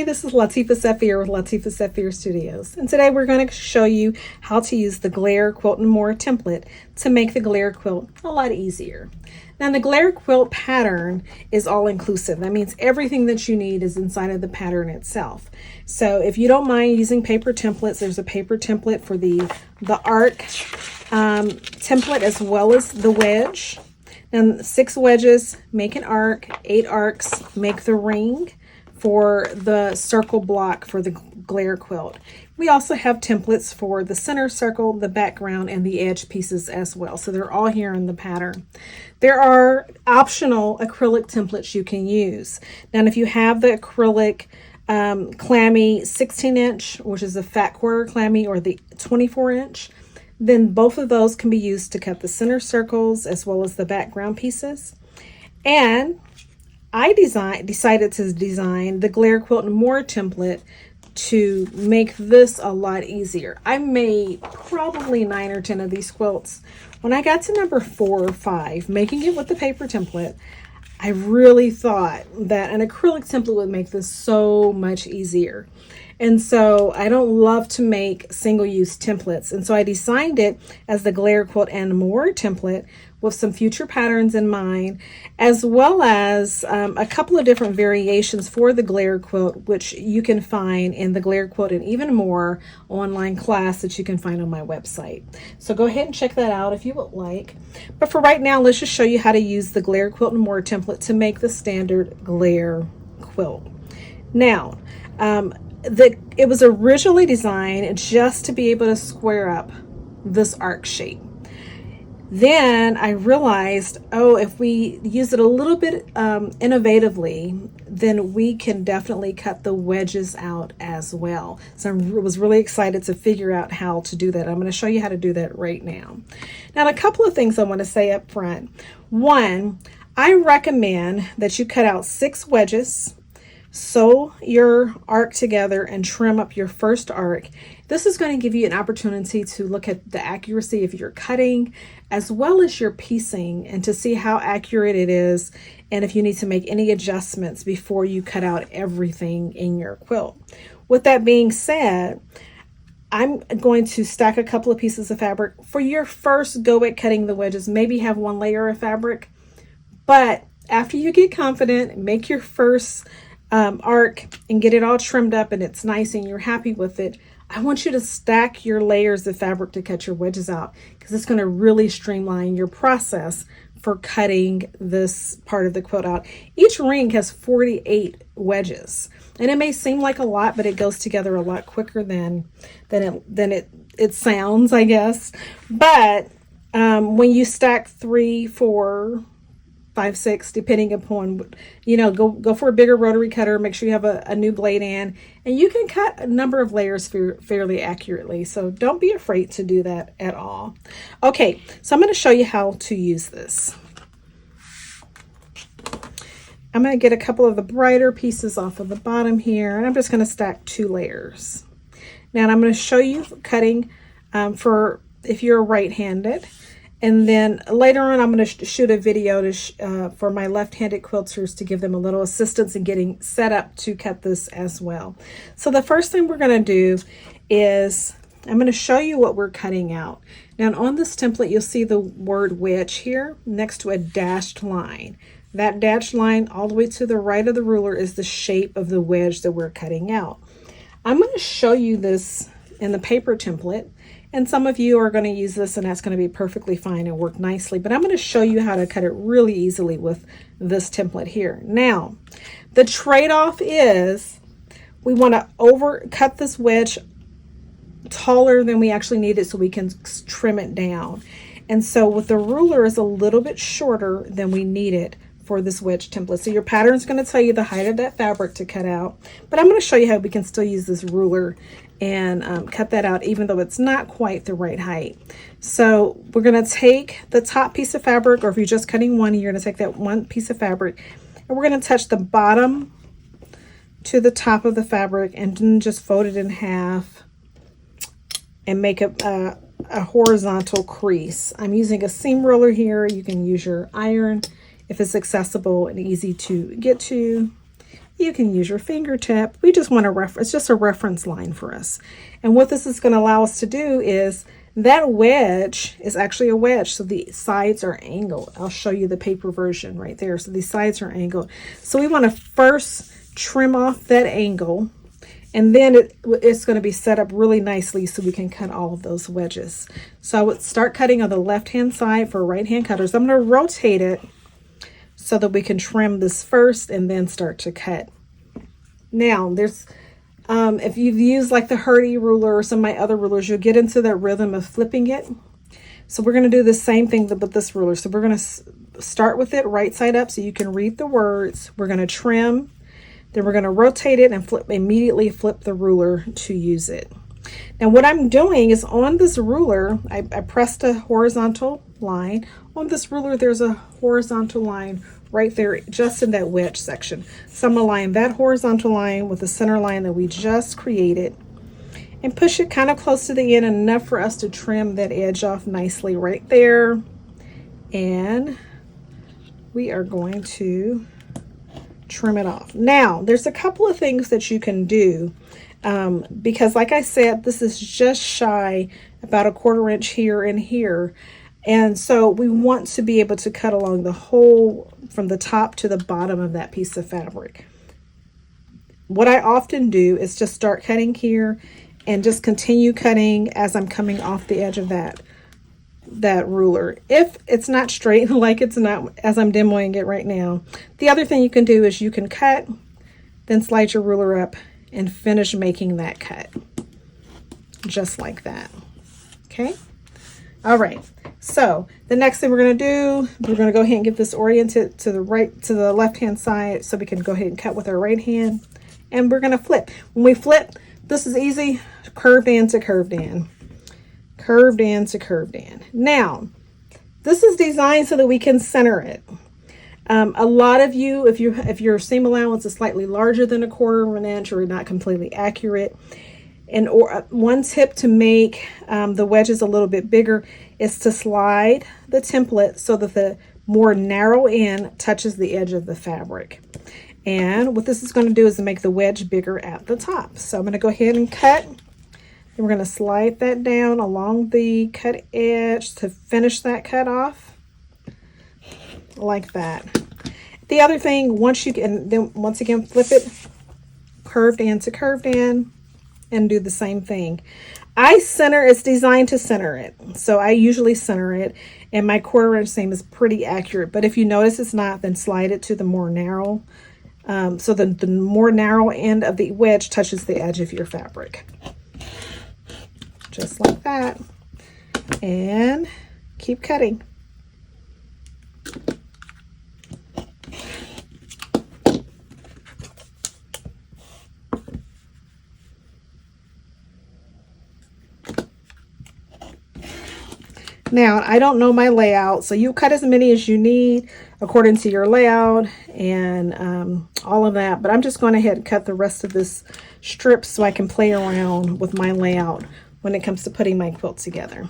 Hi, this is Latifa Saphir with Latifa Saphir Studios, and today we're going to show you how to use the Glare Quilt More template to make the Glare quilt a lot easier. Now, the Glare quilt pattern is all inclusive. That means everything that you need is inside of the pattern itself. So if you don't mind using paper templates, there's a paper template for the arc template as well as the wedge. And 6 wedges make an arc, 8 arcs make the ring for the circle block for the Glare quilt. We also have templates for the center circle, the background, and the edge pieces as well. So they're all here in the pattern. There are optional acrylic templates you can use. Now, if you have the acrylic clammy 16-inch, which is the fat quarter clammy, or the 24-inch, then both of those can be used to cut the center circles as well as the background pieces. And I decided to design the Glare Quilt More template to make this a lot easier. I made probably 9 or 10 of these quilts. When I got to number 4 or 5, making it with the paper template, I really thought that an acrylic template would make this so much easier. And so I don't love to make single-use templates. And so I designed it as the Glare Quilt and More template with some future patterns in mind, as well as a couple of different variations for the Glare quilt, which you can find in the Glare Quilt and Even More online class that you can find on my website. So go ahead and check that out if you would like. But for right now, let's just show you how to use the Glare Quilt and More template to make the standard Glare quilt. Now, it was originally designed just to be able to square up this arc shape. Then I realized, oh, if we use it a little bit innovatively, then we can definitely cut the wedges out as well. So I was really excited to figure out how to do that. I'm going to show you how to do that right now. Now, a couple of things I want to say up front. One, I recommend that you cut out 6 wedges, sew your arc together, and trim up your first arc. This is going to give you an opportunity to look at the accuracy of your cutting as well as your piecing, and to see how accurate it is, and if you need to make any adjustments before you cut out everything in your quilt. With that being said, I'm going to stack a couple of pieces of fabric. For your first go at cutting the wedges, maybe have 1 layer of fabric, but after you get confident, make your first arc and get it all trimmed up and it's nice and you're happy with it, I want you to stack your layers of fabric to cut your wedges out, because it's going to really streamline your process for cutting this part of the quilt out. Each ring has 48 wedges, and it may seem like a lot, but it goes together a lot quicker than it sounds, I guess. But when you stack 3, 4, 5, 6, depending upon, go for a bigger rotary cutter. Make sure you have a new blade in, and you can cut a number of layers fairly accurately. So don't be afraid to do that at all. Okay, so I'm going to show you how to use this. I'm going to get a couple of the brighter pieces off of the bottom here, and I'm just going to stack 2 layers. Now, I'm going to show you cutting for if you're right-handed. And then later on, I'm going to shoot a video for my left-handed quilters to give them a little assistance in getting set up to cut this as well. So the first thing we're going to do is I'm going to show you what we're cutting out. Now, on this template, you'll see the word wedge here next to a dashed line. That dashed line all the way to the right of the ruler is the shape of the wedge that we're cutting out. I'm going to show you this in the paper template. And some of you are going to use this, and that's going to be perfectly fine and work nicely. But I'm going to show you how to cut it really easily with this template here. Now, the trade-off is we want to cut this wedge taller than we actually need it so we can trim it down. And so with the ruler is a little bit shorter than we need it for this wedge template. So your pattern is going to tell you the height of that fabric to cut out, but I'm going to show you how we can still use this ruler and cut that out even though it's not quite the right height. So we're going to take the top piece of fabric, or if you're just cutting one, you're going to take that one piece of fabric, and we're going to touch the bottom to the top of the fabric and then just fold it in half and make a horizontal crease. I'm using a seam roller here. You can use your iron if it's accessible and easy to get to. You can use your fingertip. We just want to reference, just a reference line for us. And what this is going to allow us to do is that wedge is actually a wedge. So the sides are angled. I'll show you the paper version right there. So these sides are angled. So we want to first trim off that angle, and then it's going to be set up really nicely so we can cut all of those wedges. So I would start cutting on the left-hand side for right-hand cutters. I'm going to rotate it so that we can trim this first and then start to cut. Now, there's if you've used like the Herty ruler or some of my other rulers, you'll get into that rhythm of flipping it. So we're going to do the same thing with this ruler. So we're going to start with it right side up so you can read the words. We're going to trim, then we're going to rotate it and immediately flip the ruler to use it. Now what I'm doing is on this ruler, I pressed a horizontal line. On this ruler, there's a horizontal line right there, just in that wedge section. So I'm going to line that horizontal line with the center line that we just created and push it kind of close to the end, enough for us to trim that edge off nicely right there. And we are going to trim it off. Now, there's a couple of things that you can do because like I said, this is just shy about 1/4 inch here and here. And so we want to be able to cut along the whole, from the top to the bottom of that piece of fabric. What I often do is just start cutting here and just continue cutting as I'm coming off the edge of that ruler. If it's not straight, like it's not as I'm demoing it right now, the other thing you can do is you can cut, then slide your ruler up and finish making that cut. Just like that. Okay? All right. So the next thing we're going to do, we're going to go ahead and get this oriented to the left-hand side so we can go ahead and cut with our right hand. And we're going to flip. When we flip, this is easy, curved in to curved in. Curved in to curved in. Now, this is designed so that we can center it. A lot of you, if your seam allowance is slightly larger than 1/4 inch or not completely accurate, and one tip to make the wedges a little bit bigger is to slide the template so that the more narrow end touches the edge of the fabric. And what this is going to do is to make the wedge bigger at the top. So I'm going to go ahead and cut. And we're going to slide that down along the cut edge to finish that cut off. Like that. The other thing, once again flip it curved in to curved in and do the same thing. It's designed to center it. So I usually center it, and my 1/4 inch seam is pretty accurate. But if you notice it's not, then slide it to the more narrow. So the more narrow end of the wedge touches the edge of your fabric. Just like that. And keep cutting. Now, I don't know my layout, so you cut as many as you need according to your layout and all of that. But I'm just going ahead and cut the rest of this strip so I can play around with my layout when it comes to putting my quilt together.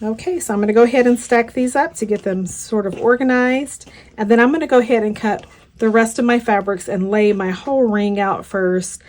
Okay, so I'm going to go ahead and stack these up to get them sort of organized. And then I'm going to go ahead and cut the rest of my fabrics and lay my whole ring out first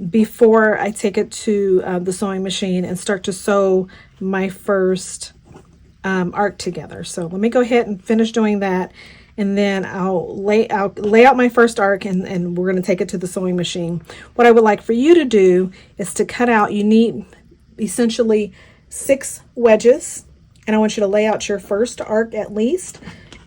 before I take it to the sewing machine and start to sew my first arc together. So let me go ahead and finish doing that, and then I'll lay out my first arc, and we're going to take it to the sewing machine. What I would like for you to do is to cut out, you need essentially 6 wedges, and I want you to lay out your first arc at least.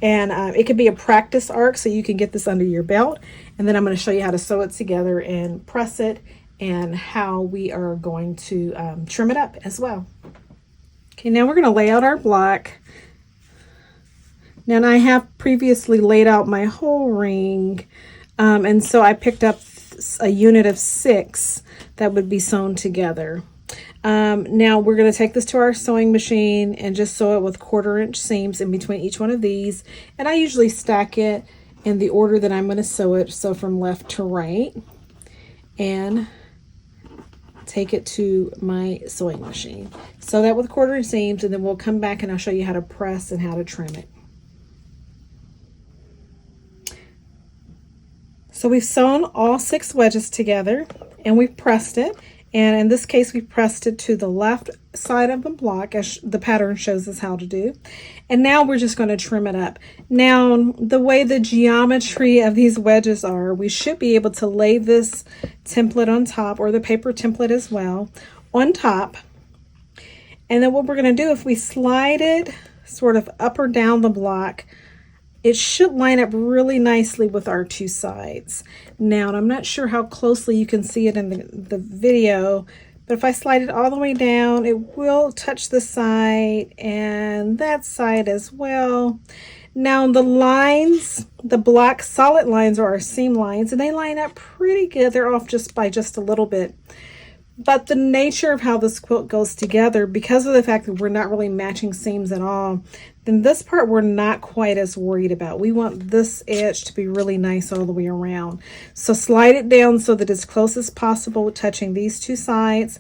And it could be a practice arc so you can get this under your belt. And then I'm going to show you how to sew it together and press it, and how we are going to trim it up as well. Okay, now we're going to lay out our block. Now I have previously laid out my whole ring, and so I picked up a unit of 6 that would be sewn together. Now we're going to take this to our sewing machine and just sew it with 1/4 inch seams in between each one of these. And I usually stack it in the order that I'm going to sew it, so from left to right, and take it to my sewing machine. Sew that with 1/4 inch seams, and then we'll come back and I'll show you how to press and how to trim it. So we've sewn all 6 wedges together and we've pressed it. And in this case, we pressed it to the left side of the block as the pattern shows us how to do. And now we're just going to trim it up. Now, the way the geometry of these wedges are, we should be able to lay this template on top, or the paper template as well, on top. And then what we're going to do, if we slide it sort of up or down the block, it should line up really nicely with our 2 sides. Now, and I'm not sure how closely you can see it in the video, but if I slide it all the way down, it will touch the side and that side as well. Now the lines, the black solid lines are our seam lines, and they line up pretty good. They're off just by just a little bit. But the nature of how this quilt goes together, because of the fact that we're not really matching seams at all, then this part we're not quite as worried about. We want this edge to be really nice all the way around. So slide it down so that it's close as possible with touching these 2 sides.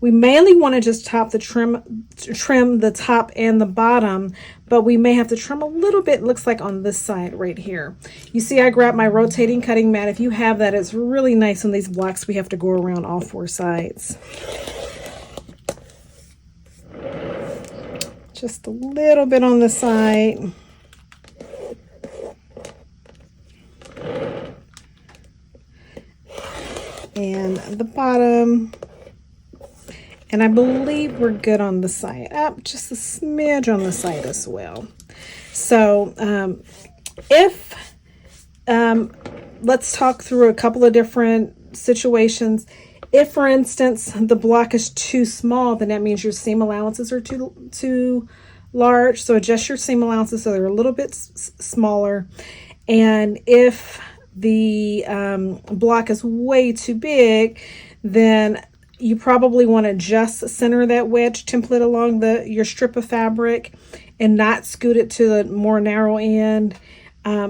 We mainly want to just trim the top and the bottom, but we may have to trim a little bit, looks like on this side right here. You see I grabbed my rotating cutting mat. If you have that, it's really nice on these blocks. We have to go around all 4 sides. Just a little bit on the side. And the bottom. And I believe we're good on the side. Up just a smidge on the side as well. So let's talk through a couple of different situations. If, for instance, the block is too small, then that means your seam allowances are too large. So adjust your seam allowances so they're a little bit smaller. And if the block is way too big, then you probably want to just center that wedge template along your strip of fabric and not scoot it to the more narrow end.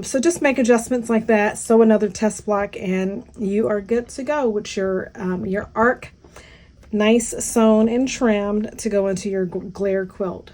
So just make adjustments like that. Sew another test block and you are good to go with your arc nice sewn and trimmed to go into your Glare quilt.